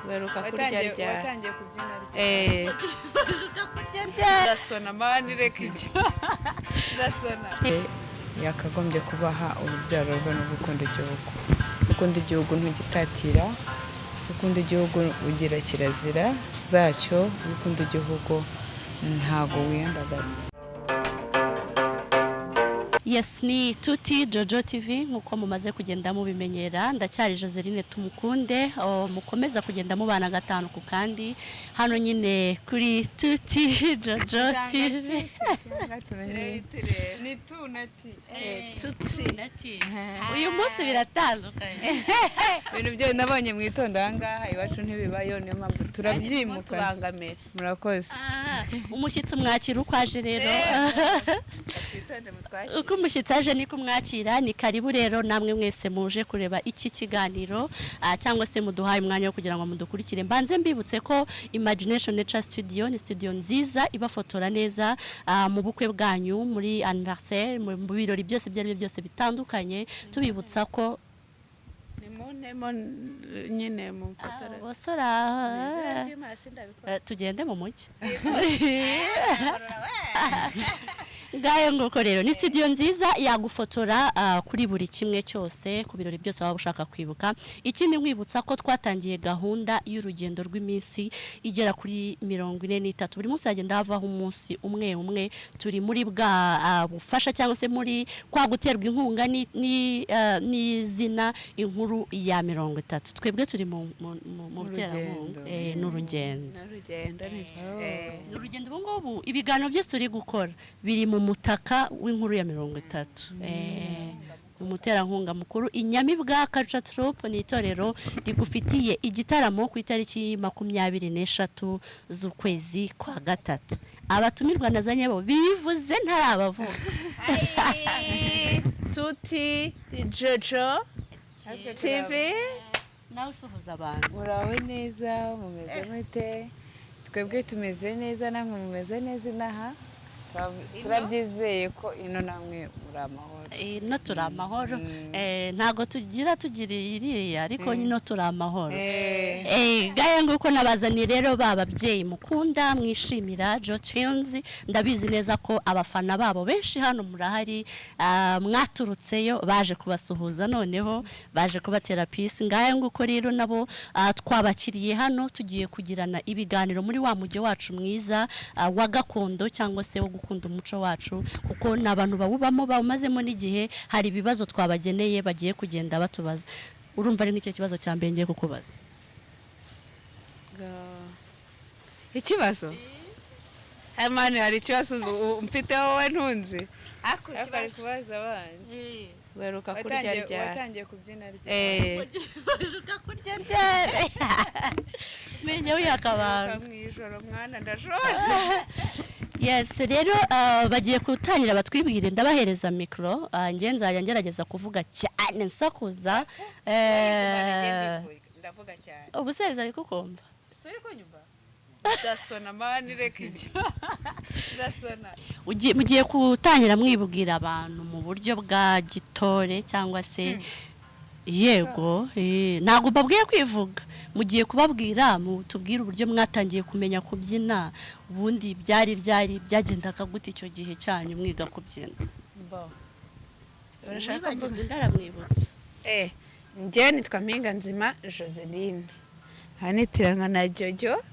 Ugaruka kurya rya. Watangiye kubyina rya. Ndasona mani reka ibyo. Ndasona. Yakagombye kubaha urubyaro rwe no gukunda igihugu. Gukunda igihugu ntugitatira. Gukunda igihugu ugira kirazira zacyo. Gukunda igihugu ntago wiyandagaza. Yes, ni Tuti Jojo TV nkuko mumaze kugenda mubimenyera. Ndacyari Joseline tumukunde, mukomeza kugenda mubana gatanu ku kandi hano nyine kuri Tuti Jojo TV. Ni tunati. Tuti. Uyu munsi biratandukanye. Ibintu byo nabonye mu itondo ahangaha iwacu ntibibayo niyo mpamvu turabyimuka tubangamira. Murakoze. Umushyitsi mwakira uko aje rero. Uko umushyitsi aje ni kumwakira, ni karibu rero namwe mwese muje kureba iki kiganiro cyangwa se muduhaye umwanya wo kugira ngo mudukurikire. Mbanze mbibutse ko Imagination Nature Studio ni studio nziza ibafotora neza mu bukwe bwanyu, muri anniversaire, mu birori byose byose bitandukanye. Tubibutsa ko nyine mu mfotore bosora tugende mu mujyi. Ngaye nguko rero ni studio nziza yagufotora kuri buri kimwe cyose ku birori byose waba ushaka kwibuka. Ikindi nkwibutsa ko twatangiye gahunda y'urugendo rw'iminsi igera kuri 43. Buri munsi yagenda havaho umunsi umwe turi muri bwa bufasha cyangwa se muri kwa guterwa inkunga n'izina inkuru ya 30. Twebwe turi mu buterankunga n'urugendo. N'urugendo ubungubu ibiganiro byose turi gukora biri mu mutaka w'inkuru ya 30. Umuterankunga mukuru Inyamibwa Culture Troupe ni itorero rigufitiye igitaramo ku itariki 23 z'ukwezi kwa gatatu. Abatumirwa nazanye bo bivuze ntarabavuga. Tuti Jojo TV. Nawe usuhuza abantu. Murawe neza, mumeze mute? Twebwe tumeze neza, namwe mumeze neza inaha. Turabyizeye ko ino namwe muri amahoro. Ino turi amahoro. Ntago tugira iriya ariko ino turi amahoro. Gaye nguko nabazani rero bababyeyi mukunda mwishimira Jo Twins. Ndabizi neza ko abafana babo benshi hano murahari, mwaturutseyo baje kubasuhuza, noneho baje kubatera peace. Ngaye nguko rero nabo twabakiriye hano tugiye kugirana ibiganiro muri wa mujyo wacu mwiza wa gakondo cyangwa se wo gukunda umuco wacu, kuko nabantu bawubamo bawumazemo n'igihe. Hari ibibazo twabageneye bagiye kugenda batubaza. Urumva ari n'icyo kibazo cyambere ngiye kukubaza. Ikibazo? Amani hari ikibazo mfite wowe ntunzi. Akari kubaza abandi. Ugaruka kurya rya. Watangiye kubyina rya. Ugaruka kurya rya. Menye uyakabanga. Mwijoro mwana ndashoje. Yes, rero bagiye kutangira batwibwire. Ndabahereza micro, nge nzajya ngerageza kuvuga cyane nsakuza. Ndavuga cyane. Ubuseza ari kukumva? Suri kunyumva? Ndasona mani reka ibyo. Ndasona. Mugiye kutangira mwibwira abantu mu buryo bwa gitore cyangwa se yego, ntago babwiye kwivuga. Mugiye kubabwira tubwire uburyo mwatangiye kumenya kubyina, ubundi byari byagendaga gute icyo gihe cyanyu mwiga kubyina. Urashaka ndaramwibutsa. Nje nitwa Mpinganzima Joseline. Hanitirana na Jojo.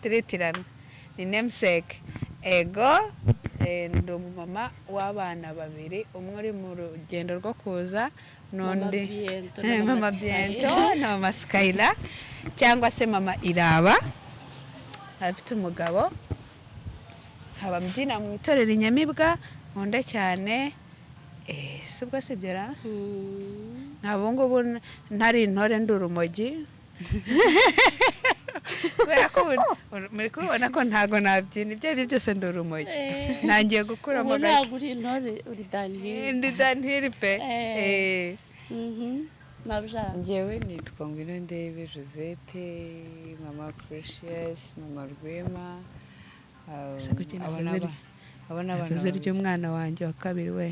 Turitirana. Ni namesake. Ego ndi umumama w'abana babiri, umwe uri mu rugendo rwo kuza, n'undi mama Biento na mama Skyla cyangwa se mama Iraba. Afite umugabo, haba mbyina mu itorero Inyamibwa, nkunda cyane. Subwo sibyera nabo ngubu ntari intore ndurumogi. Kubera ko muri kubona ko ntago nabyina ibyo byose ndurumogi. Nangiye gukura mu gato. Ntago uri intore, uri danhiri. Ndi danhiri pe. Marujana. Ngewe nitwa Ngwino Ndebe Josette, mama Precious, mama Rwema. abona abana Ivuze ry'umwana wanjye wa kabiri we.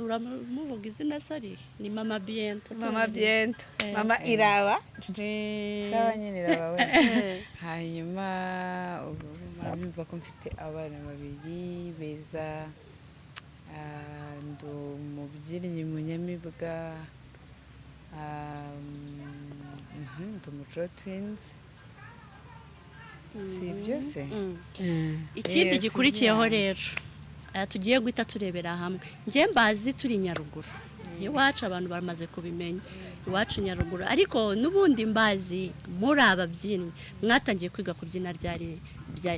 uramuvuga izina sari ni mama Biento. Mama Biento. Mama Iraba. sawa nyine iraba we. Hanyuma ubu murumva ko mfite abana babiri beza, ndi umubyinnyi mu Nyamibwa, ndi umuco twins. Si byose ikindi gikurikiyeho rero tugiye guhita turebera hamwe. Njye mbazi turi Nyaruguru, iwacu abantu bamaze kubimenya, iwacu Nyaruguru, ariko n'ubundi mbazi muri ababyinnyi mwatangiye kwiga kubyina ryari,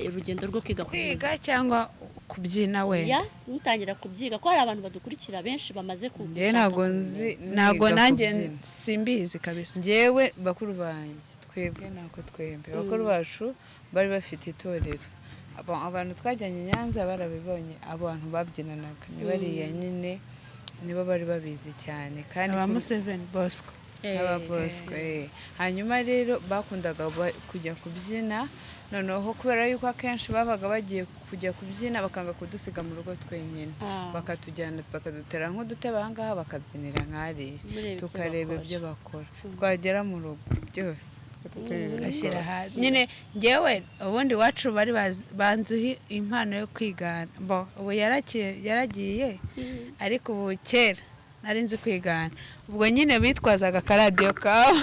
urugendo rwo kwiga cyangwa kubyina we. ya mutangira kubyiga ko hari abantu badukurikira benshi bamaze njye ntago nzi, ntago nanjye simbizi kabisa. njyewe bakuru banjye twebwe nako twembe bakuru bacu bari bafite itorero, abantu twajyanye i Nyanza barabibonye, abantu babyinanaga ni bariya nyine nibo bari babizi cyane, kandi aba Museveni Bosco aba Bosco. Hanyuma rero bakundaga kujya kubyina, noneho kubera yuko akenshi babaga bagiye kujya kubyina bakanga kudusiga mu rugo twenyine, bakatujyana bakadutera nk'udutebe aha ngaha bakabyinira nk'ariya tukareba ibyo bakora, twagera mu rugo byose gashyira hasi. Nyine njyewe ubundi wacu bari banzuhi impano yo kwigana. Ubu yaragiye ariko ubu kera nari nzi kwigana. Ubwo nyine bitwazaga akaradiyo kawe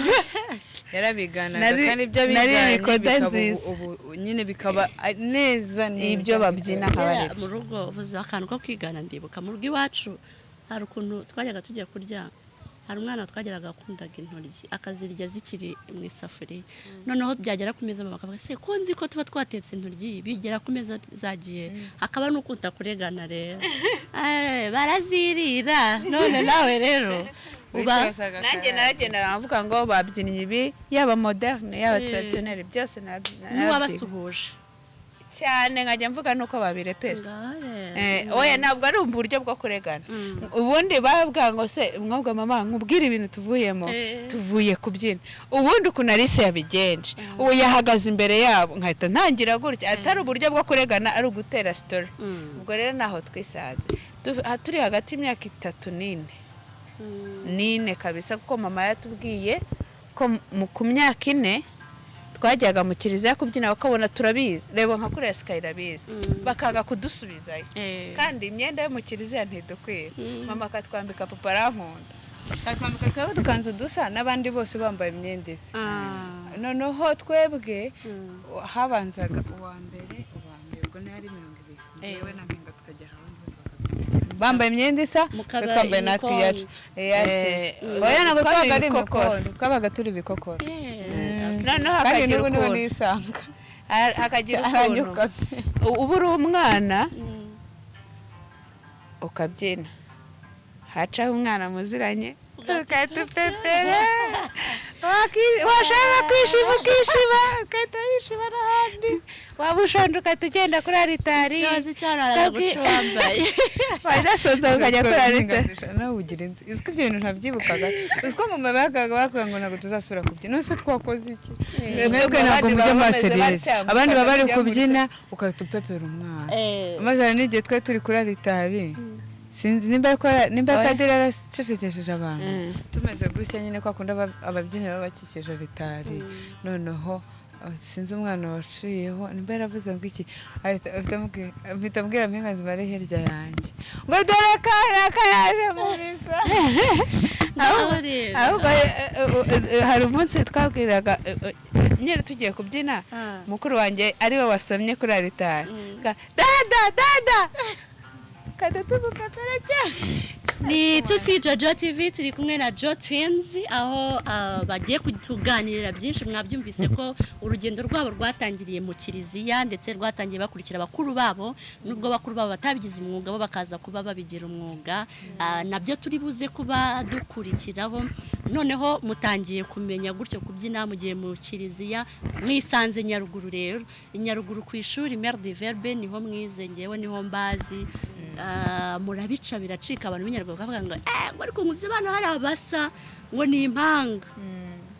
yarabiganaga, kandi ibyo biganye ubu nyine bikaba neza ibyo babyina nk'abareba mu rugo. Uvuze akantu ko kwigana, ndibuka mu rugo iwacu hari ukuntu twajyaga tujya kurya, hari umwana twageraga akundaga intoryi akazirya zikiri mu isafuriya, noneho byagera ku meza mama akavuga se ko nzi ko tuba twatetse intoryi bigera ku meza zagiye, akaba n'ukunda kuregana rero barazirira. None nawe rero nanjye naragenda bavuga ngo babyinnye ibi, yaba moderne yaba traditionnel byose n'uwabasuhuje cyane nkajya mvuga nuko babirepesa. Oya ntabwo ari uburyo bwo kuregana. Ubundi bavuga ngo se mwabwa mama nkubwira ibintu tuvuyemo, tuvuye kubyina. Ubundi ukuntu Alice yabigenje, ubu yahagaze imbere yabo nkahita ntangira gutya, atari uburyo bwo kuregana, ari ugutera story. Ubwo rero naho twisanze turi hagati y'imyaka 3 n'ine kabisa, kuko mama yatubwiye ko ku myaka 4 twajyaga mu kiliziya kubyina bakabona turabizi, reba nka kuri Sky irabizi, bakaga kudusubizayo, kandi imyenda yo mu kiliziya ntidukwira. Mama akatwambika, papa arankunda, akatwambika twebwe dukanzu dusa n'abandi bose bambaye imyenda isa. Noneho twebwe habanzaga uwa mbere ubwo ntari 20, njyewe na mpinga tukajya abandi bose bakatwambika bambaye imyenda isa, twambaye natwe iyacu. Oya ntabwo twabaga ari imikokoro, twabaga turi ibikokoro. Noneho hakagira ukuntu hakagira ukuntu ubu uri umwana ukabyina, hacaho umwana muziranye ukatupepera, washaka kwishima ukishima, ukahita wishima n'ahandi, waba ushonje ukahita ugenda kuri aritari, ikibazo cyararaga guca wambaye wajyasoza ukajya kuri aritari. nawe ugira inzi, uziko ibyo bintu ntabyibukaga, uziko mu mabagaga bavuga ngo ntabwo tuzasubira kubyina. Nose twakoze iki? Mwebwe ntabwo mujya maserereza, abandi baba bari kubyina ukahita upepera umwana, maze hari n'igihe twe turi kuri aritari, sinzi nimba Kadira aracecekesheje abantu, tumeze gutya nyine ko akunda ababyinnyi baba bakikije aritari. Noneho sinzi umwana waciyeho nimba yaravuze ngo iki, ahita ambwira mpinga zibare hirya yanjye ngo dore kana yaje mu bisa. Ahubwo hari umunsi twabwiraga nyine tugiye kubyina, mukuru wanjye ariwe wasomye kuri aritari, dada ni tuti Jojo TV, turi kumwe na Jo Twins, aho bagiye kutuganirira byinshi. Mwabyumvise ko urugendo rwabo rwatangiriye mu kiliziya, ndetse rwatangiye bakurikira bakuru babo, nubwo bakuru babo batabigize umwuga bo bakaza kuba babigira umwuga. Nabyo turi buze kuba dukurikiraho. Noneho mutangiye kumenya gutyo kubyina mugiye mu kiliziya, mwisanze Nyaruguru. Rero Nyaruguru ku ishuri Mbere de Verbe niho mwize, ngewe niho mbazi. Murabica biracika, abantu b'inyarwanda bakavuga ngo ariko nkuzi bano hari abasa ngo ni impanga.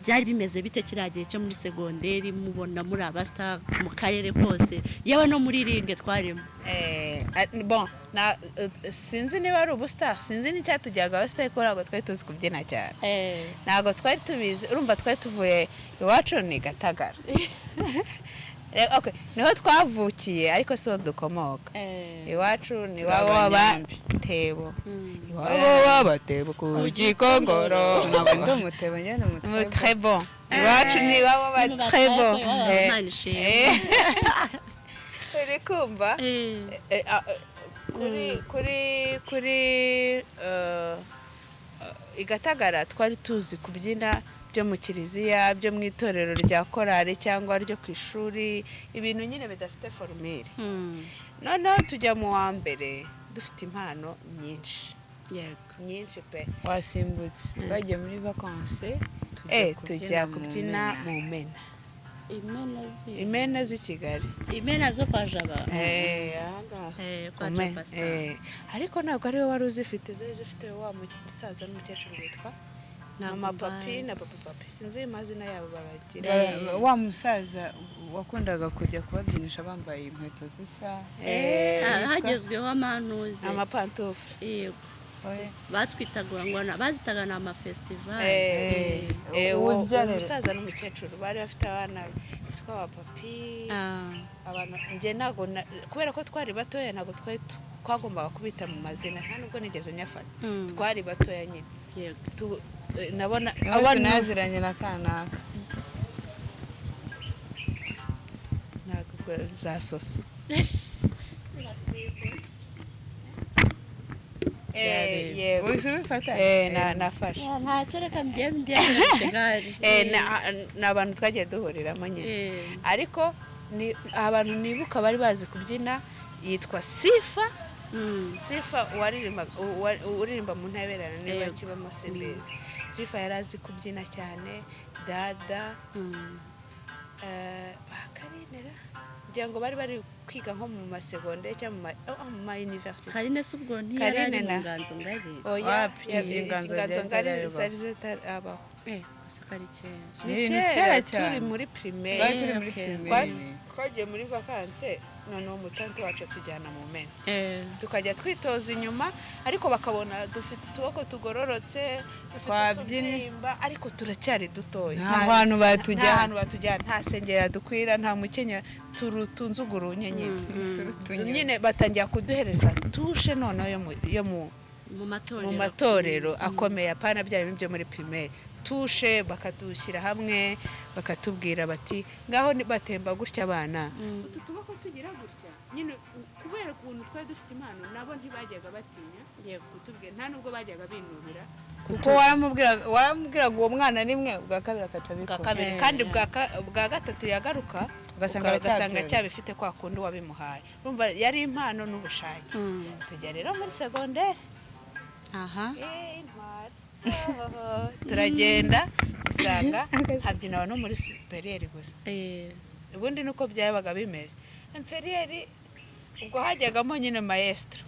byari bimeze bite kiriya gihe cyo muri segonderi mubona muri abastar mu karere kose yewe no muri ringe twarimo bon sinzi niba ari ubustar sinzi n'icyatujyaga abastar ko ntabwo twari tuzi kubyina cyane ntabwo twari tubizi urumva twari tuvuye iwacu ni Gatagara okay niho twavukiye ariko so dukomoka iwacu ni wabo wabatebo iwabo wabatebo ku Gikongoro ntabwo ndi umutebo nyene umutebo très bon iwacu ni wabo très bon uri kumva kuri igatagara twari tuzi kubyina byo mu kiliziya byo mu itorero rya korari cyangwa ryo ku ishuri ibintu nyine bidafite formule noneho tujya mu wa mbere dufite impano nyinshi nyinshi pe wasimbutse twagiye muri vacances tujya kubyina mu imena z'i Kigali imena zo kwa Jaba kwa Jaba ariko ntabwo ari we wari uzifite zifite wa musaza n'umukecuru witwa Mama Papi na Papa Papi sinzi amazina yabo baragira wa musaza wakundaga kujya kubabyinisha bambaye inkweto zisa hagezweho amantuze amapantofle yego batwitagura ngo bazitaga na ama festival umusaza n'umukecuru bari bafite abana bitwa Papi abantu nge nago kubera ko twari batoya nago twagombaga kubita mu mazina nta nubwo nigeze nyafata twari batoya nyine yego nabona abantu naziranye na kanaka ntabwo zasosa yego usubifata nafashe ntacyo reka mbyemye Kigali ni abantu twagiye duhuriramo nyine ariko ni abantu nibuka bari bazi kubyina yitwa Sifa Sifa uririmba mu ntaberana niba kibamo Simbezi Sifa yarazi kubyina cyane dada bakarinera ngira ngo bari kwiga nko mu masegonde cyangwa mu ma university Karine subwo ntiyari mu nganzo ngari inganzo ngari zari zitarabaho usakari kera turi muri primaire twagiye muri vacances noneho umutante wacu tujyana mu mena tukajya twitoza inyuma ariko bakabona dufite utuboko tugororotse twabyinimba ariko turacyari dutoya nta hantu batujyana nta sengera dukwira nta mukenya turutunzugurunye nyine batangira kuduhereza tushe noneho yo mu matorero akomeye apana bya bimwe byo muri primaire tushe bakadushyira hamwe bakatubwira bati ngaho batemba gutya abana utu tuboko tugira gutya nyine kubera ukuntu twari dufite impano nabo ntibajyaga batinya kutubwira nta nubwo bajyaga binubira kuko waramubwiraga uwo mwana nimwe bwa kabiri akatabikora kandi bwa gatatu yagaruka ugasanga cyabifite kwa kundi wabimuhaye urumva yari impano n'ubushake tujya rero muri segonderi turagenda dusanga habyinawa no muri superieri gusa ubundi nuko byabaga bimeze inferieri ubwo hajyagamo nyine maestro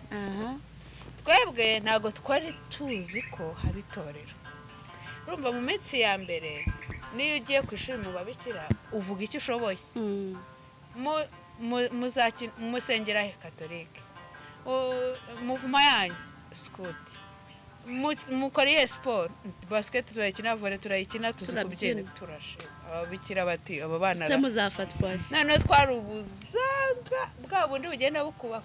twebwe ntago twari tuzi ko haba itorero urumva mu minsi ya mbere niyo ugiye ku ishuri mu babikira uvuga icyo ushoboye musengera katolike muvuma yanyu scout mukoriye sport basket turayikina volley turayikina tuzi kubyina turashize ababikira bati aba bana se muzafatwa none twarubuzaga bwa bundi bugenda bukuba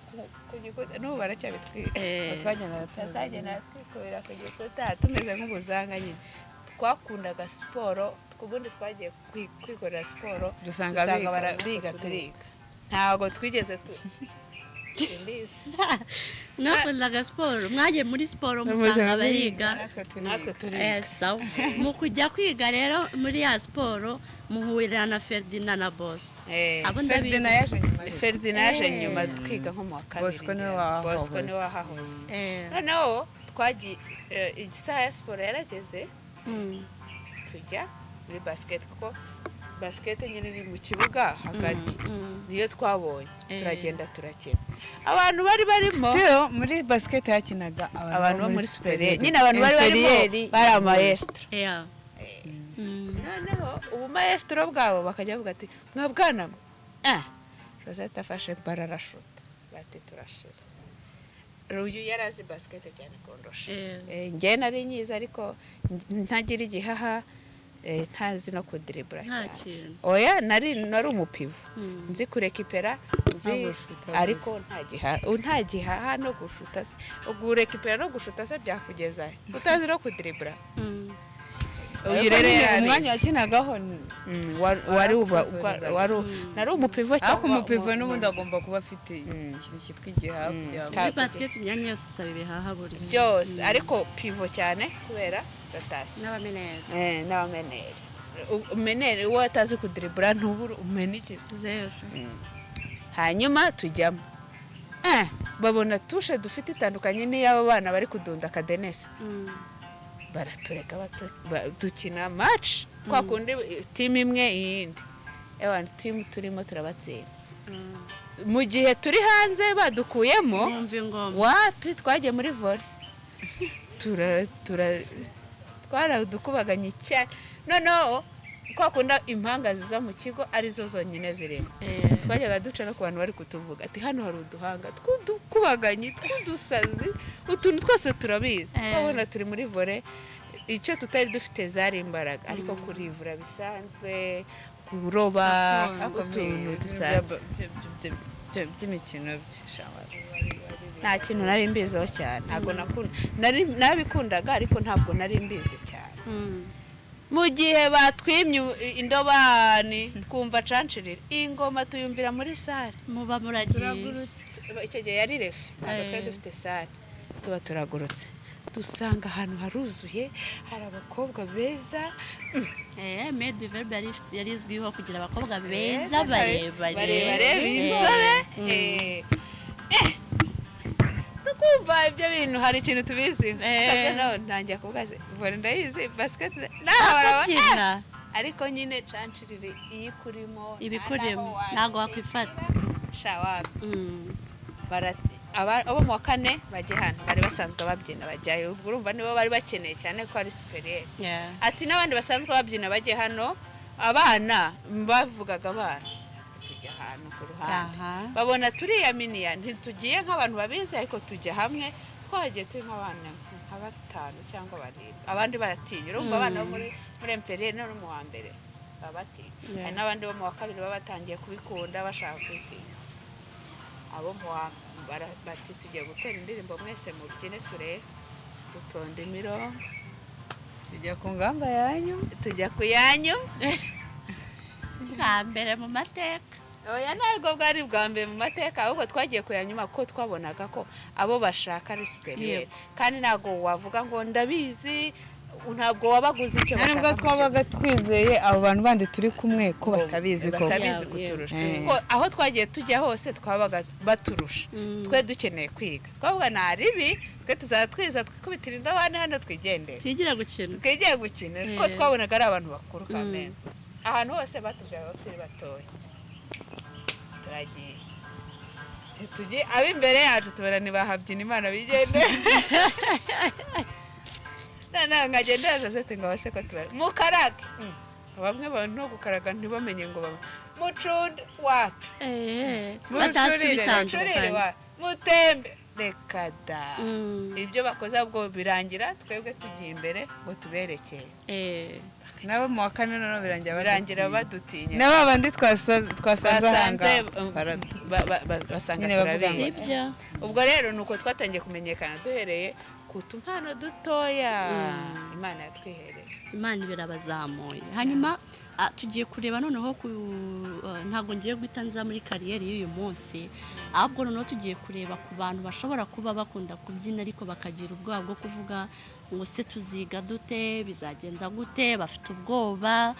ku gikuta no baracyabitwika twagenda twikubira ku gikuta tumeze nk'ubuzanga nyine twakundaga sport kubundi twagiye kwikorera sport dusanga barabiga turiga ntago twigeze nakundaga siporo mwagiye muri siporo musanga bariga natwe turi sawa mu kujya kwiga rero muri ya siporo muhurira na Ferdinand na Bosco Ferdinand yaje nyuma twiga nko mu wa kabiri Bosco niwe wahahoze noneho twagiye isaha ya siporo yarageze tujya muri basket kuko basket nyine iri mu kibuga hagati niyo twabonye turagenda turakina abantu bari barimo muri basket yakinaga abantu bo muri superieri nyine abantu bari barimo bari amaestro maestro bwabo bakajya bavuga ati mwabwana Rosette afashe bararashuta bati turashize Ruyu yarazi basket cyane kondosha nge nari nyiza ariko ntagira igihaha ntazi no kudribura cyane oya nari umupivo nzi kurekipera nzi ariko nta gihaha no gushuta se ugurekipera no gushuta se byakugeza utazi no kudribura uyu rero umwanya wakinagaho wari nari umupivo cyangwa umupivo n'ubundi agomba kuba afite ikintu cyitwa igihaha muri basket imyanya yose isaba ibihaha buri byose ariko pivo cyane kubera gatashye n'abameneri umeneri uwo atazi kudribura ntubura umena iki zero hanyuma tujyamo babona tushe dufite itandukanye n'iy'abo bana bari kudunda akadenesi baratureka dukina match kwa kundi team imwe iyindi team turimo turabatsinda mu gihe turi hanze badukuyemo wapi twagiye muri volley twaradukubaganye cyane noneho kwa kunda impanga ziza mu kigo arizo zonyine zirimo twajyaga duca no ku bantu bari kutuvuga ati hano hari uduhanga twudukubaganye twudusazi utuntu twose turabizi babona turi muri volley icyo tutari dufite zari imbaraga ariko kurivura bisanzwe kuroba utuntu dusanzwe by'imikino by'ishamara nta kintu nari mbiziho cyane ntabwo nabikundaga ariko ntabwo nari mbizi cyane mu gihe batwimye indobani twumva canshirira ingoma tuyumvira muri sare muba muragiye icyo gihe yari refe ntabwo twari dufite sare tuba turagurutse dusanga ahantu haruzuye hari abakobwa beza made verbe yari izwiho kugira abakobwa beza barebare b'inzobe tukumva ibyo bintu hari ikintu tubizi ntangiye kuvuga se vore ndayizi basket naho ariko nyine canshirire iyikurimo ibikurimo ntago wakwifata shawapi barati abo mu wa kane bajye hano bari basanzwe babyina bajyayo urumva nibo bari bakeneye cyane ko ari superieur ati n'abandi basanzwe babyina bajye hano abana bavugaga abana tujya ahantu ku ruhande babona turiya miniya ntitugiye nk'abantu babizi ariko tujya hamwe twagiye turi nk'abana nka 5 cyangwa 7 abandi baratinya urumva abana bo muri Mbere no mu Hambere babatinya hari n'abandi bo mu wa kabiri babatangiye kubikunda bashaka kwitinya abo mu bati tugiye gutera indirimbo mwese mu byine turebe dutonda imirongo tujya ku ngamba yanyu tujya ku yanyu Hambere mu mateka oya ntabwo bwari bwa mbere mu mateka ahubwo twagiye ku yanyuma ko twabonaga ko abo bashaka ari superieur kandi ntabwo wavuga ngo ndabizi ntabwo wabaguze icyo bashaka nubwo twabaga twizeye abo bantu bandi turi kumwe ko batabizi kuturusha ko aho twagiye tujya hose twabaga baturusha twe dukeneye kwiga twavuga nta ribi twe tuzaba twiza twikubitira indabane hano twigendera twigiye gukina ko twabonaga ari abantu bakuru kamene ahantu hose batubwira aho turi batoya turagiye tugiye ab'imbere yacu tubona nibahabyina Imana bigendera nkagenda Rosette ngo base ko tubara mukarage bamwe bantu no gukaraga ntibamenye ngo baba mucunde wapi batazibitandukanye mutembe reka da ibyo bakoze ubwo birangira twebwe tugiye imbere ngo tuberekeye nabo mu wa kane no birangira badutinya nabo bandi twasanze basanga turabizi ubwo rero nuko twatangiye kumenyekana duhereye kutumpano dutoya Imana yatwihereye Imana ibirabazamuye hanyuma tugiye kureba noneho ntago ngiye guhita nza muri kariyeri y'uyu munsi ahubwo noneho tugiye kureba ku bantu bashobora kuba bakunda kubyina ariko bakagira ubwoba bwo kuvuga ngo se tuziga dute bizagenda gute bafite ubwoba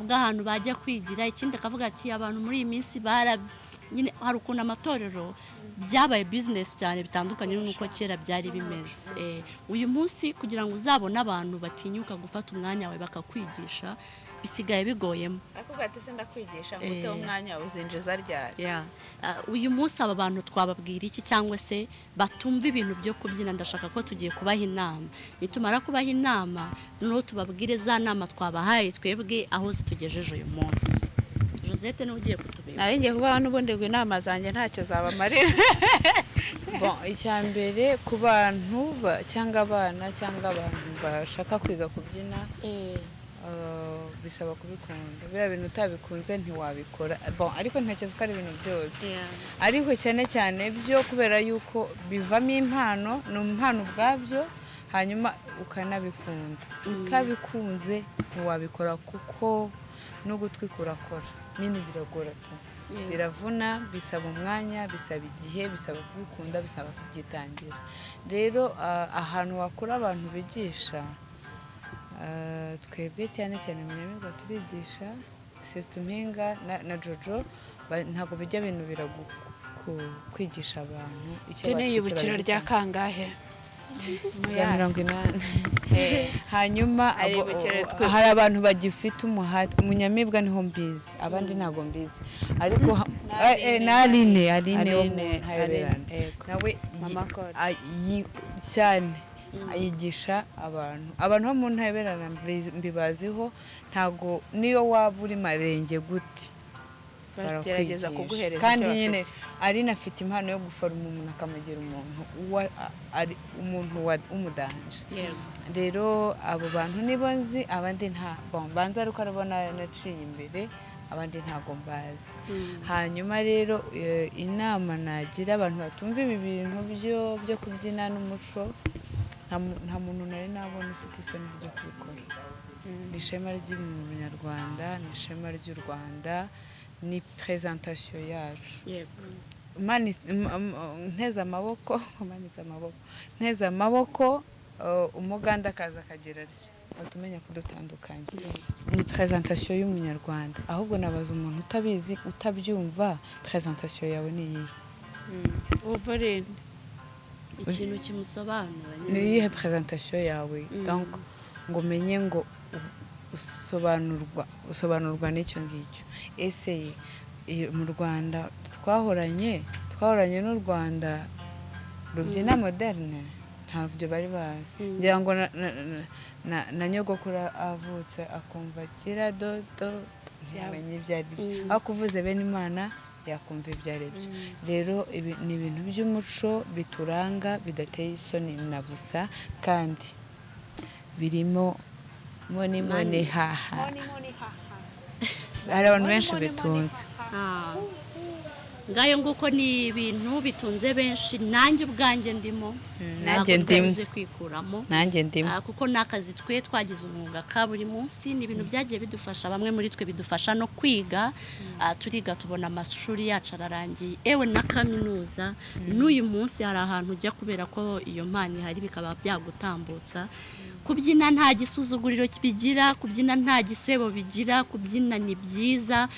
bw'ahantu bajya kwigira ikindi akavuga ati abantu muri iyi minsi nyine hari ukuntu amatorero byabaye business cyane bitandukanye n'uko kera byari bimeze uyu munsi kugira ngo uzabone abantu batinyuka gufata umwanya wawe bakakwigisha bisigaye bigoyemo akubwira ati se ndakwigisha ngo ute umwanya uzinjiza ryari. uyu munsi aba bantu twababwira iki cyangwa se batumva ibintu byo kubyina ndashaka ko tugiye kubaha inama nitumara kubaha inama noneho tubabwire za nama twabahaye twebwe aho zitugejeje uyu munsi. Josette niwe ugiye kutubwira. Nari ngiye kubaha n'ubundi ngo inama zanjye ntacyo zabamarira. Bon, icyambere ku bantu cyangwa abana cyangwa abantu bashaka kwiga kubyina bisaba kubikunda. Biriya bintu utabikunze ntiwabikora. Bon, ariko ntekereza ko ari ibintu byose. Ariko cyane cyane byo kubera yuko bivamo impano, ni impano ubwabyo hanyuma ukanabikunda. Utabikunze ntiwabikora kuko n'ugutwi kurakora. Nini biragora tu. Biravuna, bisaba umwanya, bisaba igihe, bisaba kubikunda, bisaba kubyitangira. Rero ahantu wakura abantu bigisha twebwe cyane cyane mu Nyamibwa tubigisha Mpinga na Jojo ntago bijya bintu kwigisha abantu icyo ni ibukiro rya kangahe 80. Hanyuma hari abantu bagifite umuhati mu Nyamibwa niho mbizi abandi ntago mbizi ariko Aline wo mu Ntayoberana nawe cyane ayigisha abantu bo mu Ntayoberana mbibaziho ntago niyo waba uri marenge gute baragerageza kuguhereza kandi nyine Aline afite impano yo guforma umuntu akamugira umuntu umudanje. Rero abo bantu nibo nzi abandi nta banza ariko arabona naciye imbere abandi ntago mbazi. Hanyuma rero inama nagira abantu batumva ibi bintu byo kubyina n'umuco nta muntu nari nabona ufite isoni ryo kubikora. Ni ishema ry'umunyarwanda, ni ishema ry'u Rwanda, ni presentation yacu. Nteza amaboko umuganda akaza akagira ati batumenya kudutandukanya. Ni presentation y'umunyarwanda ahubwo nabaza umuntu utabizi utabyumva presentation yawe ni iyi. Uburere ikintu kimusobanura ni iyihe presentation yawe donc ngo menye ngo usobanurwa n'icyo ngicyo. Ese mu Rwanda twahoranye n'u Rwanda rubyina moderne ntabyo bari bazi. Ngira ngo na nyogokuru avutse akumva kira dodo yamenye ibyo ari byo aho kuvuze bene Imana yakumva ibyo ari byo. Rero ni ibintu by'umuco bituranga bidateye isoni na busa kandi birimo moni haha. Hari abantu benshi bitunze. Ngayo nguko ni ibintu bitunze benshi nanjye ubwanjye ndimo nanjye ndimze kwikuramo nanjye ndimo kuko nakazi twe twagize umwuga ka buri munsi ni ibintu byagiye bidufasha bamwe muri twe bidufasha no kwiga turiga tubona amashuri yacu ararangiye ewe na kaminuza n'uyu munsi hari ahantu ujya kubera ko iyo mpano ihari bikaba byagutambutsa. Kubyina nta gisuzuguriro bigira, kubyina nta gisebo bigira, kubyina ni byiza.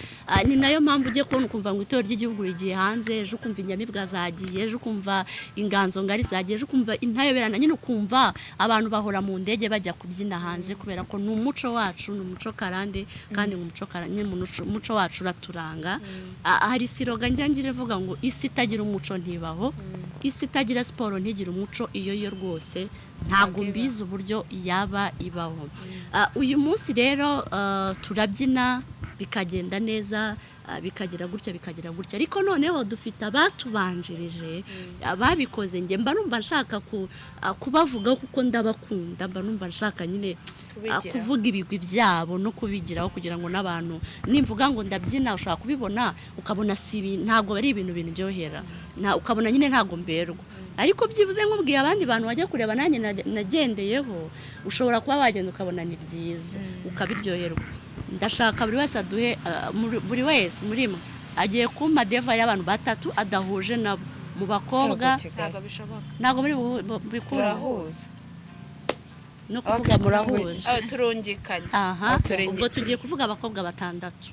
Ni nayo mpamvu ujye kubona ukumva ngo itorero ry'igihugu rigiye hanze, ejo ukumva inyamibwa zagiye, ejo ukumva inganzo ngari zagiye, ejo ukumva Intayoberana, nyine ukumva abantu bahora mu ndege bajya kubyina hanze kubera ko ni umuco wacu, ni umuco karande kandi umuco wacu uraturanga. Hari siroga njyangire ivuga ngo isi itagira umuco ntibaho, isi itagira siporo ntigira umuco. Iyo rwose ntabwo mbizi uburyo yaba ibaho. Uyu munsi rero turabyina bikagenda neza, bikagira gutya ariko noneho dufite abatubanjirije ababikoze. Nge mba numva nshaka kubavuga kuko ndabakunda, mba numva nshaka nyine kuvuga ibigwi byabo no kubigiraho kugira ngo n'abantu nimvuga ngo ndabyina ushaka kubibona ukabona ntabwo ari ibintu biryohera, ukabona nyine ntabwo mberwa. Ariko byibuze nk'ubwiye abandi bantu wajya kureba nanjye nagendeyeho, ushobora kuba wagenda ukabona ni byiza ukabiryoherwa. Ndashaka buri wese aduhe buri wese muri mwe agiye kumpa deva y'abantu batatu adahuje nabo mu bakobwa. Ntabwo muri bikurahuza no kuvuga murahuje turungikanye. Ubwo tugiye kuvuga abakobwa batandatu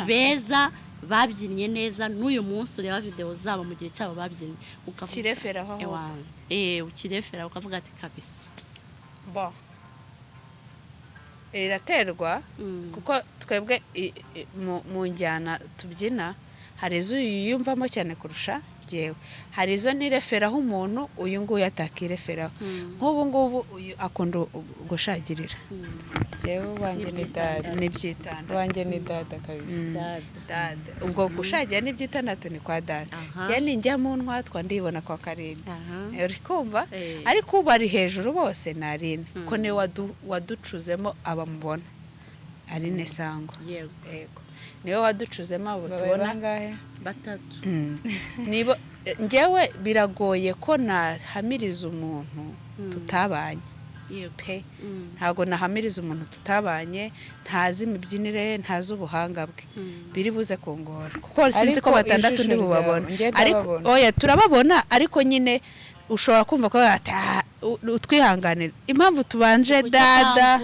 beza babyinnye neza. N'uyu munsi ureba video zabo mu gihe cyabo babyinnye ukireferaho ukirefera ukavuga ati kabisa iraterwa kuko twebwe mu njyana tubyina hari izo yiyumvamo cyane kurusha jewe hari izo nireferaho umuntu uyu nguyu atakireferaho nk'ubu ngubu uyu akunda gushagirira jewe wanjye ni dada n'ibyitanda wanjye ni dada kabisa dada ubwo gushagira n'ibyitandatu ni kwa dada njye ninjya mu ntwatwa ndibona kwa karindwi uri kumva ariko ubu ari hejuru bose ni Aline ko niwe waducuzemo abamubona Aline Sangwa yego niwe waducuzemo abo tubona ngahe batatu nibo njyewe biragoye ko nahamiriza umuntu tutabanye pe ntago nahamiriza umuntu tutabanye ntazi imibyinire ntazi ubuhanga bwe biri buze kungora kuko sinzi ko batandatu ndi bubabona ariko oya turababona ariko nyine ushobora kumva ko utwihanganira impamvu tubanje dada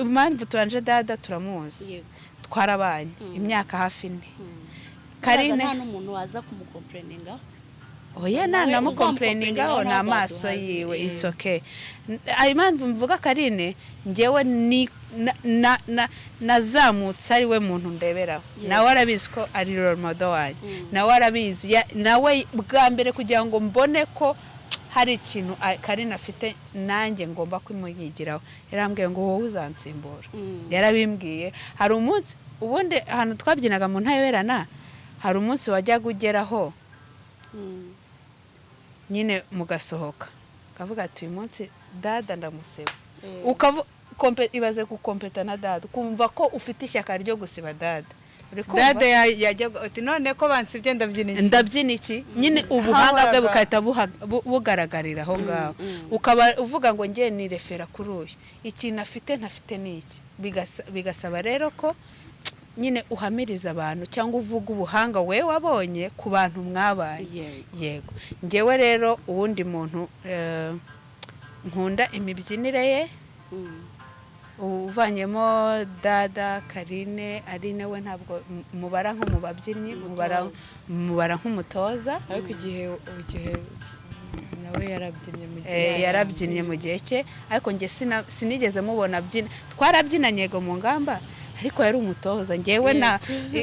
impamvu tubanje dada turamuzi twarabanye imyaka hafi 4 Karine nta n'umuntu waza kumukomplayininga oya namukomplayininga na amaso yiwe it's okay impamvu mvuga Karine njyewe ni nazamutse ari we muntu ndeberaho nawe arabizi ko ari role model wanjye nawe arabizi nawe bwa mbere kugira ngo mbone ko hari ikintu Karine afite nanjye ngomba kumwigiraho yarambwiye ngo wowe uzansimbura yarabimbwiye hari umunsi ubundi ahantu twabyinaga mu ntayoberana hari umunsi wajyaga ugeraho nyine mugasohoka kavuga ati uyu munsi dada ndamuseba ibaze gukompeta na dada kumva ko ufite ishyaka ryo gusiba dada dada yajyaga ati none ko bansibye ndabyina iki nyine ubuhanga bwe bukahita bugaragarira aho ngaho ukaba uvuga ngo ngiye nirefera kuri uyu ikintu afite ntafite n'iki bigasaba rero ko nyine uhamiriza abantu cyangwa uvuga ubuhanga we wabonye ku bantu mwabaye yego njyewe rero uwundi muntu nkunda imibyinire ye uvanyemo dada Karine Aline we ntabwo mubara nko mu babyinnyi mubara nk'umutoza ariko igihe nawe yarabyinnye mu gihe cye ariko njye sinigeze mubona abyina twarabyinanye yego mu ngamba ariko yari umutoza njyewe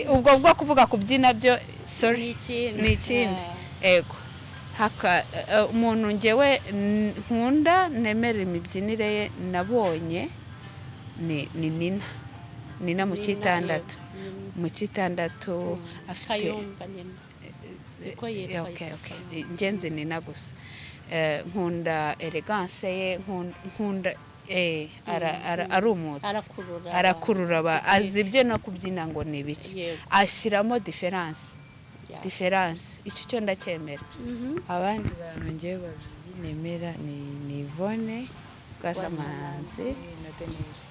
ubwo bwo kuvuga kubyina byo sorry ni ikindi ego haka umuntu njyewe nkunda nemera imibyinire ye nabonye ni Nina mu cyitandatu afite okay ngenzi Nina gusa nkunda elegance ye nkunda arumutse arakurura azi ibyo no kubyina ngo ni biki ashyiramo difference icyo cyo ndacyemera abandi bantu ngewe babiri nemera ni Yvonne Gasamanzi na Denise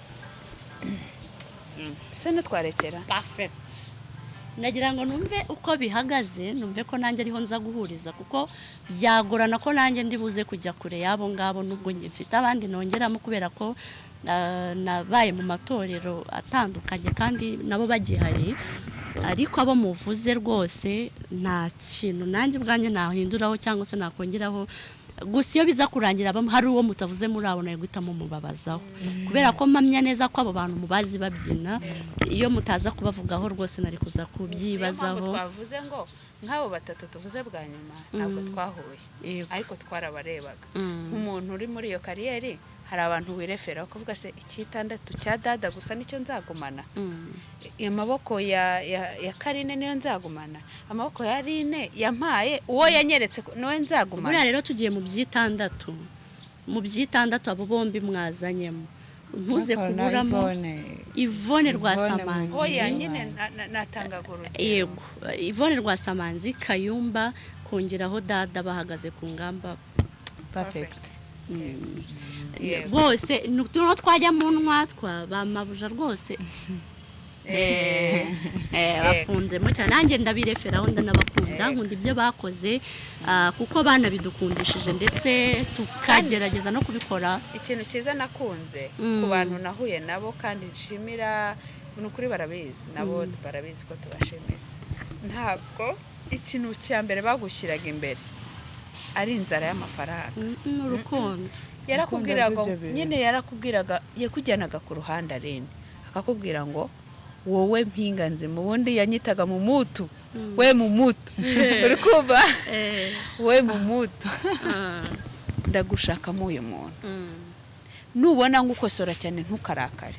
se nutwarekera perfect nagira ngo numve uko bihagaze numve ko nanjye ariho nza guhuriza kuko byagorana ko nanjye ndibuze kujya kure yabo ngabo nubwo nge mfite abandi nongeramo kubera ko nabaye mu matorero atandukanye kandi nabo bagihari ariko abo muvuze rwose nta kintu nanjye ubwanjye nahinduraho cyangwa se nakongeraho gusa iyo biza kurangira hari uwo mutavuze muri abo nayo guhitamo mubabazaho kubera ko mpamya neza ko abo bantu mubazi babyina iyo mutaza kubavugaho rwose nari kuza kubyibazaho twavuze ngo nk'abo batatu tuvuze bwa nyuma ntabwo twahuye ariko twarabarebaga nk'umuntu uri muri iyo kariyeri hari abantu wirefera ukavuga se icyitandatu cya dada gusa nicyo nzagumana amaboko ya Karine niyo nzagumana amaboko ya Aline yampaye uwo yanyeretse niwe nzagumana buriya rero tugiye mu byitandatu abo bombi mwazanyemo ntuze kuburamo Yvonne Rwasamanzi oya nyine natangaga urugero yego Yvonne Rwasamanzi Kayumba kongeraho dada bahagaze ku ngamba perfect bose nuko twajya mu ntwatwa bamabuja rwose bafunzemo cyane nanjye ndabireferaho ndanabakunda nkunda ibyo bakoze kuko banabidukundishije ndetse tukagerageza no kubikora ikintu cyiza nakunze ku bantu nahuye nabo kandi nshimira n'ukuri barabizi nabo barabizi ko tubashimira ntabwo ikintu cya mbere bagushyiraga imbere ari inzara y'amafaranga n'urukundo yarakubwiraga nyine yarakubwiraga yakujyanaga ku ruhande arene akakubwira ngo wowe mpinga nzima ubundi yanyitaga mu mutu we mu mutu uri kumva we mu mutu ndagushakamo uyu muntu nubona ngukosora cyane ntukarakare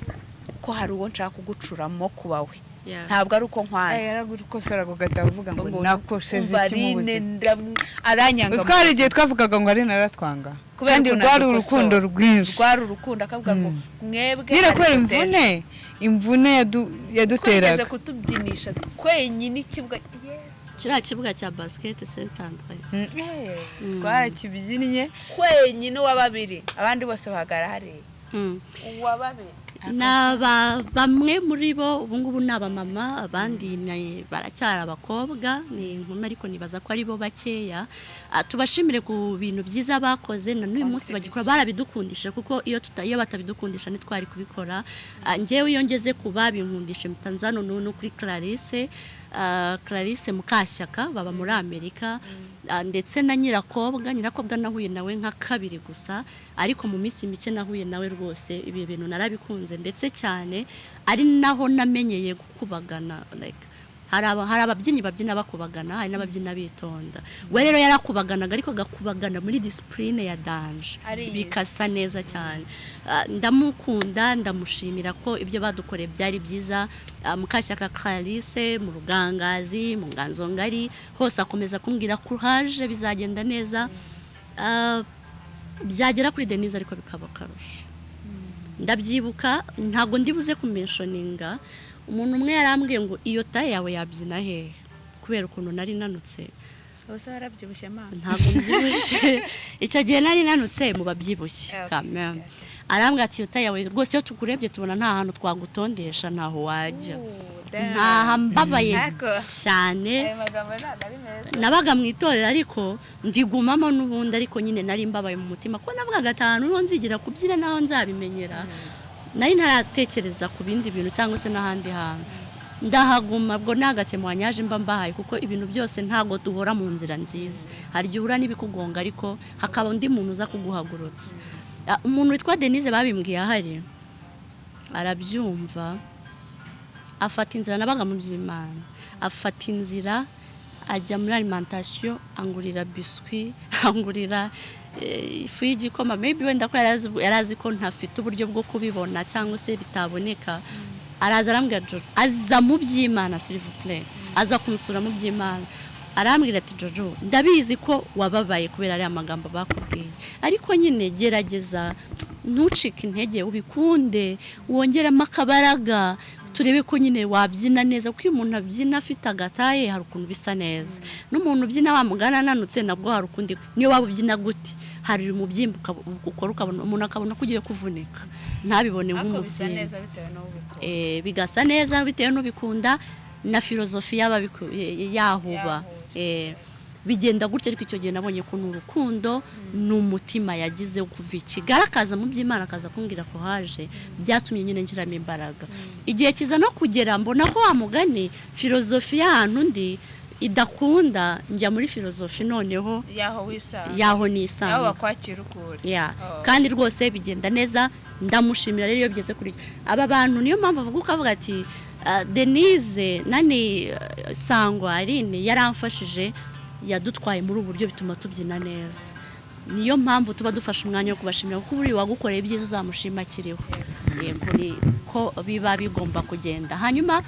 ko hari uwo nshaka kugucuramo kuba we ntabwo ari uko nkwanze yaragukosora gatavuga ngo nakosheje kimubuzima aranyanga uziko hari igihe twavugaga ngo ari naratwanga kandi rwari urukundo rwinshi rwari urukundo akavuga ngo mwebwe nire kubera imvune yaduteraga kutubyinisha twenyine ikibuga kiriya kibuga cya basket Saint-Andre twarakibyinnye twenyine wa babiri abandi bose bahagara hariya uwa babiri bamwe muri bo ubu ngubu ni abamama abandi baracyari abakobwa ni inkumi ariko nibaza ko ari bo bakeya tubashimire ku bintu byiza bakoze na n'uyu munsi bagikora barabidukundisha kuko iyo batabidukundisha ntitwari kubikora njyewe iyo ngeze ku babinkundisha Mutanzano no kuri Clarisse Mukashyaka baba muri Amerika ndetse na nyirakobwa nahuye nawe nka kabiri gusa ariko mu minsi mike nahuye nawe rwose ibi bintu narabikunze ndetse cyane ari naho namenyeye gukubagana hari ababyinnyi babyina bakubagana hari n'ababyina bitonda we rero yarakubaganaga ariko gakubagana muri discipline ya danje bikasa neza cyane ndamukunda ndamushimira ko ibyo badukoreye byari byiza Mukashyaka Clarisse mu Rugangazi mu Nganzo Ngari hose akomeza kumbwira courage bizagenda neza byagera kuri Denise ariko bikaba karusha ndabyibuka ntago ndibuze kumentioninga umuntu umwe yarambwiye ngo iyo taye yawe yabyina hehe kubera ukuntu nari nanutse bose barabyibushye mana ntago mbyibushye icyo gihe nari nanutse mu babyibushye kamera arambwira ati iyo taye yawe rwose iyo tukurebye tubona nta hantu twagutondesha ntaho wajya mbabaye cyane nabaga mu itorero ariko ndigumamo n'ubundi ariko nyine nari mbabaye mu mutima ko navuga gatanu uro nzigira kubyina naho nzabimenyera nari ntaratekereza ku bindi bintu cyangwa se n'ahandi hantu ndahaguma bwo nagatemwanyaje mbahaye kuko ibintu byose ntago duhora mu nzira nziza hari gihe ura n'ibikugonga ariko hakaba undi muntu uza kuguhagurutsa umuntu witwa Denise babimbwiye ahari arabyumva afata inzira nabaga mu by'Imana afata inzira ajya muri alimentation angurira biscuit angurira ifu y'igikoma maybe wenda ko yarazi ko ntafite uburyo bwo kubibona cyangwa se bitaboneka araza arambwira Jojo aza mu by'Imana s'il vous plaît aza kumusura mu by'Imana arambwira ati Jojo ndabizi ko wababaye kubera ari amagambo bakubwiye ariko nyine gerageza ntucike intege ubikunde wongeramo akabaraga turebe ko nyine wabyina neza kuko umuntu abyina afite agataye hari ukuntu bisa neza n'umuntu ubyina wamugana nanutse nabwo hari ukundi niyo waba ubyina gute hari umubyimba ukora ukabona umuntu akabona ko ugiye kuvunika ntabibone nk'umubyimba bigasa neza bitewe n'ubikunda na filozofi yahuba bigenda gutya ariko icyo gihe nabonye ko n'urukundo n'umutima yagize kuva ikigarakaza mu by'Imana akaza kumbwira ko haje byatumye nyine njiramo imbaraga igihe kiza no kugera mbona ko wamugane filozofi y'ahantu ndi idakunda njya muri filozofi noneho yaho nisanga aho bakwakira ukuri kandi rwose bigenda neza ndamushimira rero iyo bigeze kuri aba bantu niyo mpamvu avuga ukavuga ati Denise nani Sangwa Aline yaramfashije yadutwaye muri uburyo bituma tubyina neza niyo mpamvu tuba dufashe umwanya wo kubashimira kuko buri wagukoreye ibyiza uzamushima kiriho yego ko biba bigomba kugenda hanyuma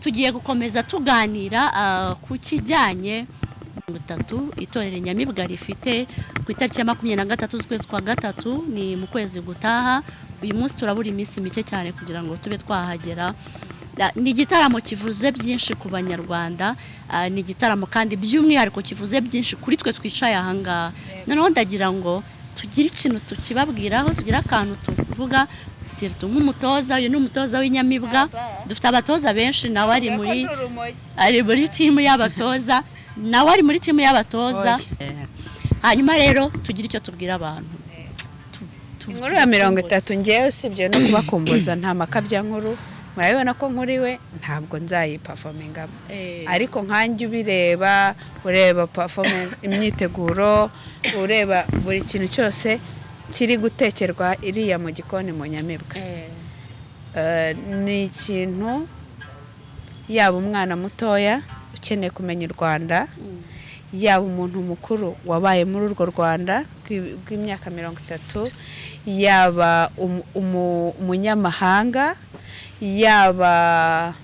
tugiye gukomeza tuganira ku kijyanye gatatu itorero Inyamibwa rifite ku itariki ya 23 z'ukwezi kwa gatatu ni mu kwezi gutaha uyu munsi turabura iminsi mike cyane kugira ngo tube twahagera ni igitaramo kivuze byinshi ku banyarwanda ni igitaramo kandi by'umwihariko kivuze byinshi kuri twe twicaye ahangaha noneho ndagira ngo tugire ikintu tukibabwiraho tugira akantu tuvuga sirtu nk'umutoza uyu ni umutoza w'Inyamibwa dufite abatoza benshi nawe ari muri timu y'abatoza nawe ari muri timu y'abatoza hanyuma rero tugira icyo tubwira abantu inkuru ya 30 ngewe usibye no kubakumbuza nta makabya nkuru murabibona ko nkuriwe ntabwo nzayiperforminga ariko nkanjye ureba performance imyiteguro ureba buri kintu cyose kiri gutekerwa iriya mu gikoni mu Nyamibwa. Ni ikintu yaba umwana mutoya ukeneye kumenya u Rwanda, yaba umuntu mukuru wabaye muri urwo Rwanda rw'imyaka 30, yaba umunyamahanga, yaba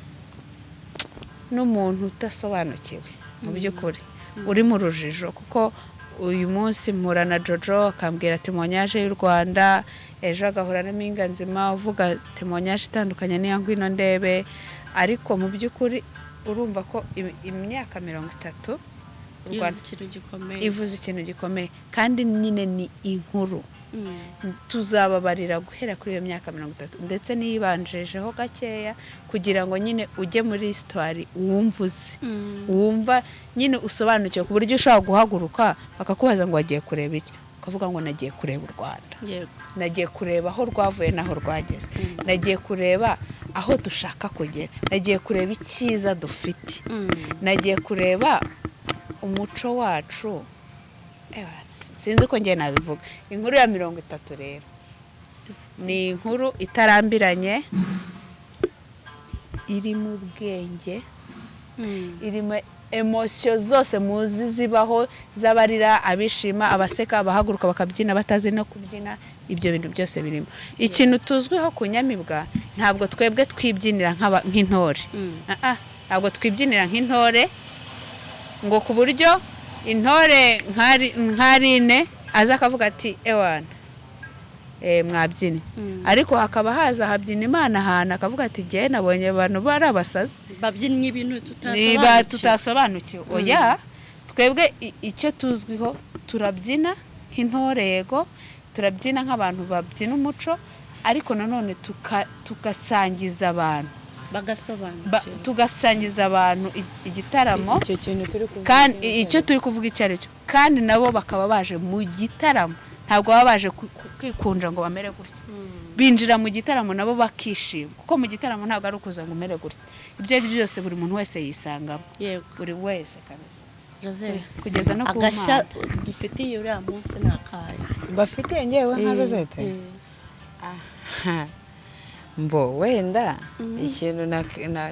n'umuntu utasobanukiwe mu by'ukuri uri mu rujijo. Kuko uyu munsi mpura na Jojo akambwira temoignage y'u Rwanda, ejo agahura n'impinga nzima uvuga temoignage itandukanye n'iya ngwino ndebe, ariko mu by'ukuri urumva ko imyaka 30 ivuze ikintu gikomeye, kandi nyine ni inkuru. Tuzababarira guhera kuri iyo myaka 30 ndetse niyibanjejeho gakeya, kugira ngo nyine ujye muri histoire wumva nyine usobanukiwe, ku buryo ushobora guhaguruka bakakubaza ngo wagiye kureba iki, ukavuga ngo nagiye kureba u Rwanda, nagiye kureba aho rwavuye naho rwageze, nagiye kureba aho dushaka kugera, nagiye kureba icyiza dufite, nagiye kureba umuco wacu. Sinzi ko ngiye nabivuga. Inkuru ya 30 rero ni inkuru itarambiranye, iri mu bwenge, irimo emotion zose muzi zibaho, zabarira, abishima, abaseka, abahaguruka bakabyina, batazi no kubyina, ibyo bintu byose birimo. Ikintu tuzwiho ku Nyamibwa, ntabwo twebwe twibyinira nk'intore. Ntabwo twibyinira nk'intore ngo ku buryo intore nkarine aza akavuga ati ewana mwabyine, ariko hakaba haza habyina Imana hana akavuga ati je nabonye abantu bari abasazi babyinnye ibintu tutasobanukiwe. Oya, twebwe icyo tuzwiho turabyina nk'intore, yego turabyina nk'abantu babyina umuco, ariko nanone tugasangiza abantu, tugasangiza abantu igitaramo, kandi icyo turi kuvuga icyo ari cyo, kandi nabo bakaba baje mu gitaramo, ntabwo baba baje kwikunja ngo bamere gutya. Binjira mu gitaramo nabo bakishima, kuko mu gitaramo ntabwo ari ukuza ngo umere gutya. Ibyo ari byose buri muntu wese yisangamo, buri wese kabisa. Jose, kugeza no ku Agasha dufitiye uriya munsi nakaye bafitiye ngewe nka Rosette. Mbo wenda ikintu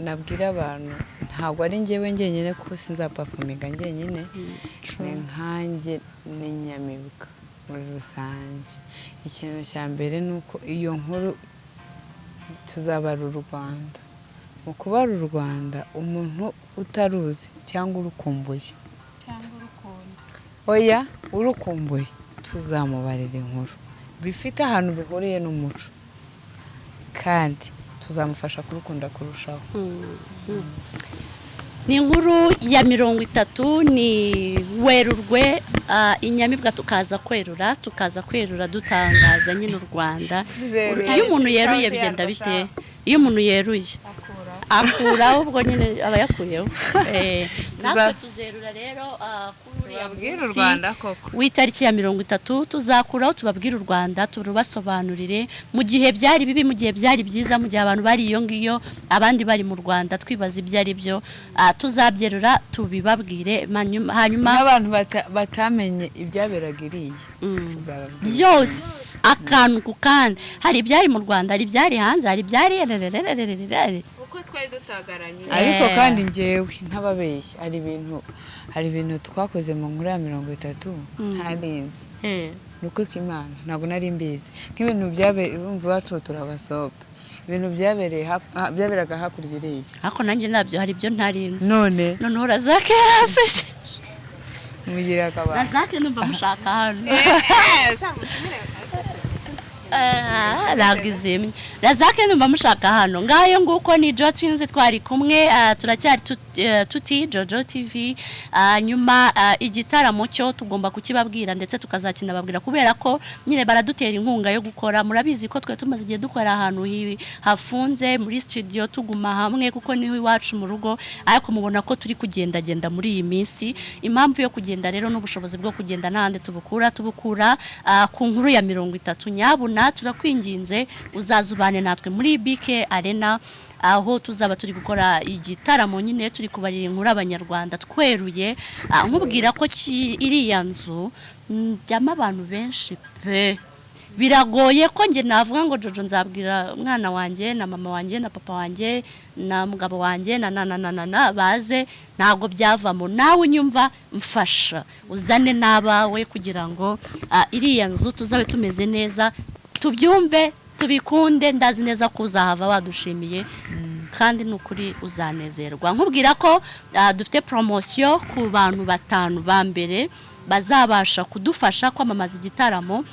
nabwira abantu, ntabwo ari ngewe ngenyine kuko sinzapafuminga ngenyine, ni nkanjye n'inyamibwa muri rusange. Ikintu cya mbere ni uko iyo nkuru tuzabara u Rwanda. Mu kubara u Rwanda, umuntu utaruzi cyangwa urukumbuye, oya urukumbuye, tuzamubarira inkuru bifite ahantu bihuriye n'umuco, kandi tuzamufasha kurukunda kurushaho. Ni inkuru ya 30, ni Werurwe, Inyamibwa tukaza kwerura dutangaza nyine u Rwanda. Iyo umuntu yeruye bigenda bite? Iyo umuntu yeruye akura ubwo nyine aba yakuyeho. Natwe tuzerura rero kuri tubabwira u Rwanda koko w'itariki ya 30, tuzakuraho tubabwira u Rwanda, turubasobanurire mu gihe byari bibi, mu gihe byari byiza, mu gihe abantu bari iyo ngiyo, abandi bari mu Rwanda twibaza ibyo ari byo, tuzabyerura tubibabwire. Hanyuma n'abantu batamenye ibyaberaga iriye byose akantu ku kandi, hari ibyari mu Rwanda, hari ibyari hanze, hari ibyari uko twari dutagaranye. Ariko kandi ngewe ntababeshya, hari ibintu twakoze mu nkuru ya 30 ntarinzi. Ni ukuri kw'Imana ntabwo nari mbizi, nk'ibintu byabereye urumva iwacu turabasopa, ibintu byaberaga hakurya iriya. Ariko nanjye nabyo hari ibyo ntarinzi. none Razake yase mugira akaba Razake numva mushaka hano. Ragizimye Razake numva mushaka hano. Ngayo nguko ni Jo Twins twari kumwe, turacyari tuti Jojo TV. Nyuma igitaramo cyo tugomba kukibabwira ndetse tukazakina babwira, kubera ko nyine baradutera inkunga yo gukora. Murabizi ko twe tumaze igihe dukora ahantu hafunze muri studio tuguma hamwe, kuko niho iwacu mu rugo, ariko mubona ko turi kugendagenda muri iyi minsi. Impamvu yo kugenda rero n'ubushobozi bwo kugenda n'ahandi tubukura ku nkuru ya 30. Nyabuna turakwinginze uzazubane natwe muri BK Arena, aho tuzaba turi gukora igitaramo nyine turi kubarira inkuru abanyarwanda tweruye. Nkubwira ko iriya nzu njyamo abantu benshi pe, biragoye ko nge navuga ngo Jojo nzabwira umwana wanjye na mama wanjye na papa wanjye na mugabo wanjye na baze ntago byavamo nawe unyumva mfasha uzane nabawe kugira ngo iriya nzu tuzabe tumeze neza tubyumve tubikunde ndazi neza ko uzahava wadushimiye kandi nukuri uzanezerwa nkubwira ko dufite promotion ku bantu 5 ba mbere bazabasha kudufasha kwamamaza igitaramo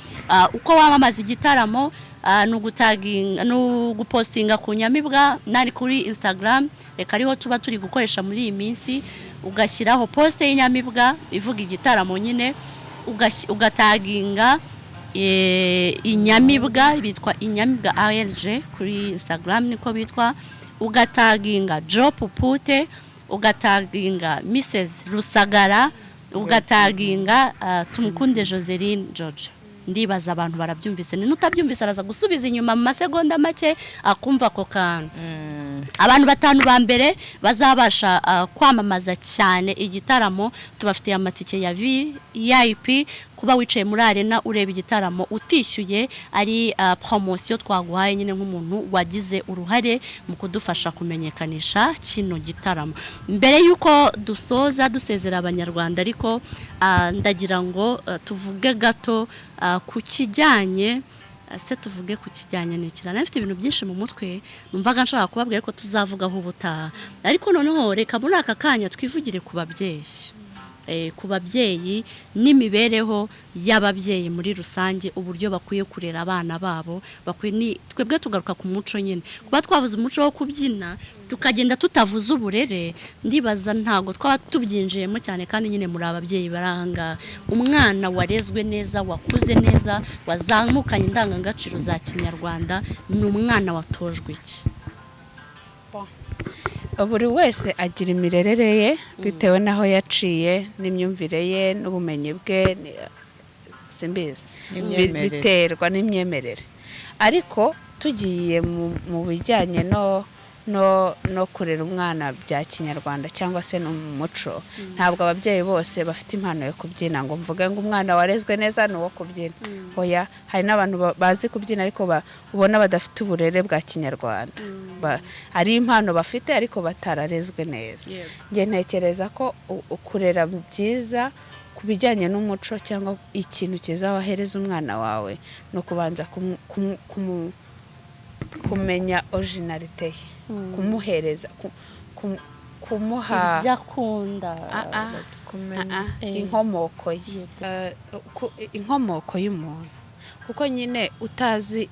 uko wamamaza igitaramo nugupostinga ku Nyamibwa nari kuri Instagram reka ariho tuba turi gukoresha muri iyi minsi ugashyiraho post y'Inyamibwa ivuga igitaramo nyine ugataginga Inyamibwa bitwa Inyamibwa ALG kuri Instagram niko bitwa ugataginga Joe Pupute ugataginga Mrs Rusagara ugataginga Tumukunde Joseline George ndibaza abantu barabyumvise nutabyumvise araza gusubiza inyuma mu masegonda make akumva ko kantu abantu 5 ba mbere bazabasha kwamamaza cyane igitaramo tubafitiye amatike ya VIP kuba wicaye muri arena ureba igitaramo utishyuye ari promotion twaguhaye nyine nk'umuntu wagize uruhare mu kudufasha kumenyekanisha kino gitaramo mbere yuko dusoza dusezera abanyarwanda ariko ndagira ngo tuvuge gato ku kijyanye tuvuge ku kijyanye n'ikirana afite ibintu byinshi mu mutwe numvaga nshaka kubabwira ko tuzavugaho ubutaha ariko noneho reka muri aka kanya twivugire ku babyeyi n'imibereho y'ababyeyi muri rusange uburyo bakwiye kurera abana babo bakwiye twebwe tugaruka ku muco nyine kuba twavuze umuco wo kubyina tukagenda tutavuze uburere ndibaza ntago twaba tubyinjiyemo cyane kandi nyine muri ababyeyi baranga umwana warezwe neza wakuze neza wazamukanye indangagaciro za Kinyarwanda ni umwana watojwe iki buri wese agira imirerere ye bitewe naho yaciye n'imyumvire ye n'ubumenyi bwe simbizi biterwa n'imyemerere ariko tugiye mu bijyanye no kurera umwana bya Kinyarwanda cyangwa se no mu muco ntabwo ababyeyi bose bafite impano yo kubyina ngo mvuge ngo umwana warezwe neza no wo kubyina oya hari n'abantu bazi kubyina ariko ubona badafite uburere bwa Kinyarwanda ari impano bafite ariko batararezwe neza nge ntekereza ko kurera byiza kubijyanye n'umuco cyangwa ikintu kizawahereza umwana wawe no kubanza kumenya originalite ye kumuhereza kumuha byakunda inkomoko y'umuntu kuko nyine utazi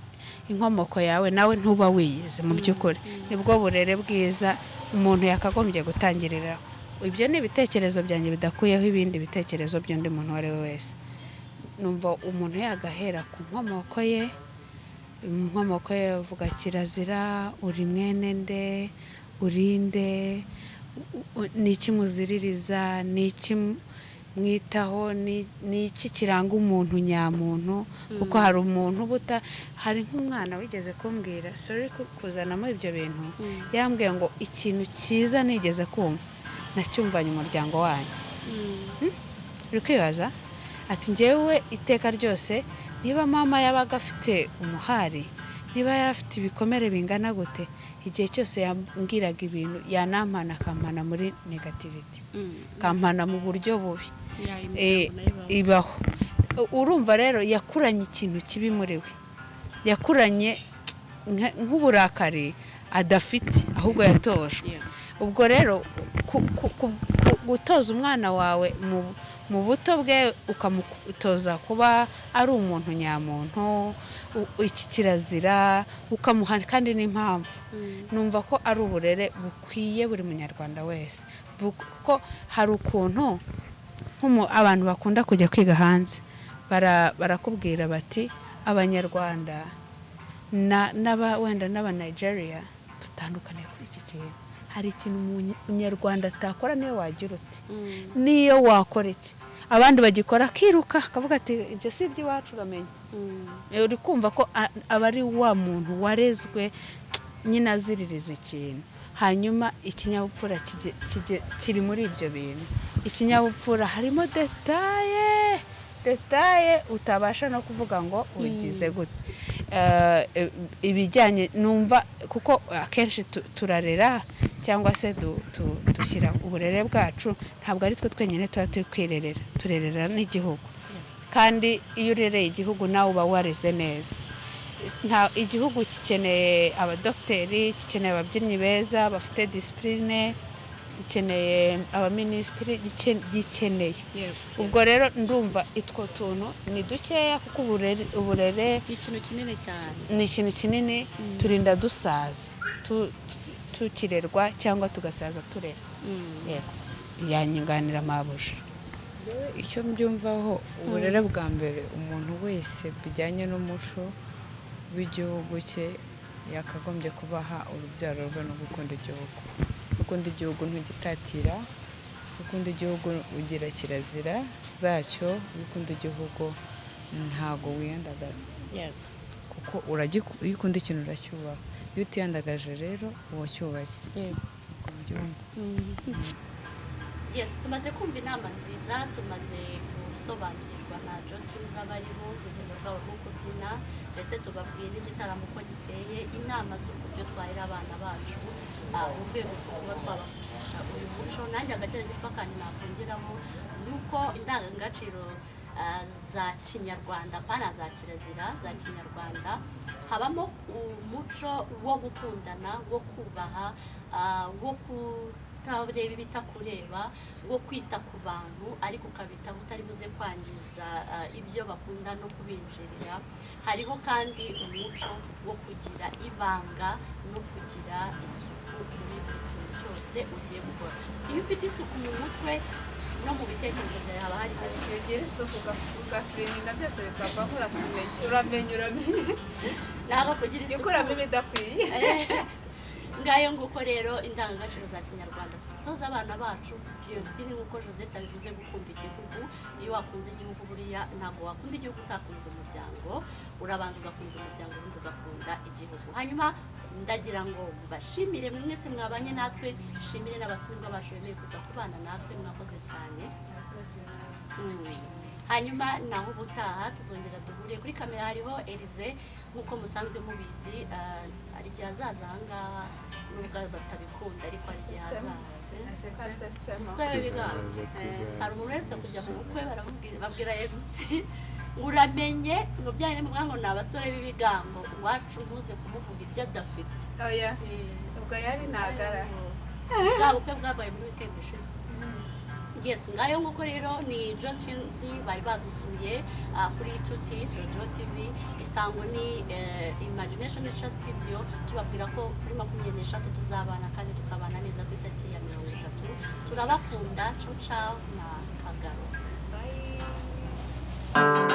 inkomoko yawe nawe ntuba wiyize mu by'ukuri nibwo burere bwiza umuntu yakagombye gutangirira ibyo ni ibitekerezo byanjye bidakuyeho ibindi bitekerezo by'undi muntu wari we wese numva umuntu yagahera ku nkomoko ye avuga kirazira uri mwene nde urinde ni iki muziririza ni iki mwitaho ni iki kiranga umuntu nyamuntu kuko hari umuntu hari nk'umwana wigeze kumbwira sorry kuzanamo ibyo bintu yambwiye ngo ikintu cyiza nigeze kumva nacyumvanye umuryango wanyu uri kwibaza ati njyewe iteka ryose niba mama yabaga afite umuhari niba yarafite ibikomere bingana gute igihe cyose yambwiraga ibintu yanampana akampana muri negativity kampana mu buryo bubi ibaho urumva rero yakuranye ikintu kibi muri we yakuranye nk'uburakari adafite ahubwo yatojwe ubwo rero gutoza umwana wawe mu buto bwe ukamutoza kuba ari umuntu nyamuntu iki kirazira ukamuha kandi n'impamvu numva ko ari uburere bukwiye buri munyarwanda wese kuko hari ukuntu abantu bakunda kujya kwiga hanze barakubwira bati abanyarwanda wenda n'abanigeria dutandukanye kuri iki kintu hari ikintu umunyarwanda atakora niyo wagira uti niyo wakora iki abandi bagikora akiruka akavuga ati ibyo si iby'iwacu uramenye uri kumva ko aba ari wa muntu warezwe nyine aziririza ikintu hanyuma ikinyabupfura kiri muri ibyo bintu ikinyabupfura harimo detaye utabasha no kuvuga ngo ugize gute. Ibijyanye numva kuko akenshi turarera cyangwa se dushyira uburere bwacu, ntabwo ari twe twenyine tuba turi kwirerera, turerera n'igihugu. Kandi iyo urereye igihugu nawe uba wareze neza. Igihugu gikeneye abadokiteri, gikeneye ababyinnyi beza bafite disipurine, gikeneye abaminisitiri, gikeneye. Ubwo rero ndumva itwo tuntu ni dukeya kuko uburere ni ikintu kinini cyane, ni ikintu kinini. Turinda dusaza tukirerwa cyangwa tugasaza turera. Yego, yanyunganira mabuja. Icyo mbyumvaho uburere bwa mbere, umuntu wese bijyanye n'umuco w'igihugu cye yakagombye kubaha urubyaro rwe no gukunda igihugu. Gukunda igihugu ntugitatira, gukunda igihugu ugira kirazira zacyo, gukunda igihugu ntago wiyandagaza. Kuko iyo ukunda ikintu uracyubaha, iyo utiyandagaje rero uba cyubashye. Yes, tumaze kumva inama nziza, tumaze gusobanukirwa na Jotunes abariho urugendo rwabo rwo kubyina, ndetse tubabwira n'igitaramo uko giteye, inama z'uburyo twahera abana bacu mu rwego rwo kuba twabakundisha uyu muco. Nanjye agategerejwe kandi nakongeraho nuko indangagaciro za kinyarwanda, pana za kirazira za kinyarwanda, habamo umuco wo gukundana, wo kubaha, wo kutareba ibitakureba, wo kwita ku bantu ariko ukabita utari buze kwangiza ibyo bakunda no kubinjirira. Hariho kandi umuco wo kugira ibanga no kugira isuku muri buri kintu cyose ugiye gukora. Iyo ufite isuku mu mutwe no mu bitekerezo byawe haba hari isuku. Ugira isuku ugafirinda byose bikavaho, uramenye ntabwo kugira isuku ikuramo ibidakwiye. Ngayo nguko rero indangagaciro za kinyarwanda tuzitoza abana bacu. Byose ni nkuko Josette abivuze, gukunda igihugu. Iyo wakunze igihugu buriya ntabwo wakunda igihugu utakunze umuryango, urabanza ugakunda umuryango ubundi ugakunda igihugu. Hanyuma ndagira ngo mbashimire mwese mwabanye natwe, shimire n'abatumirwa bacu bemeye kuza kubana natwe, mwakoze cyane. Hanyuma naho ubutaha tuzongera duhuriye kuri kamera. Hariho Elize nkuko musanzwe mubizi, ari gihe azaza ahangaha nubwo batabikunda ariko ari gihe azaza. Hari umuntu uretse kujya mu bukwe babwira MC uramenye ngo byane mu mwango ni abasore b'ibigango, iwacu ntuze kumuvuga ibyo adafite. Ubwo yari ntagara bwa bukwe bwabaye muri weekend ishize. Yes, ngayo nguko rero ni Jotunes bari badusuye kuri Tuti Jojo TV. Isango ni Imagination Nature Studio. Tubabwira ko kuri 23 tuzabana kandi tukabana neza ku itariki ya 30. Turabakunda. Ciao ciao na kagaro. bye.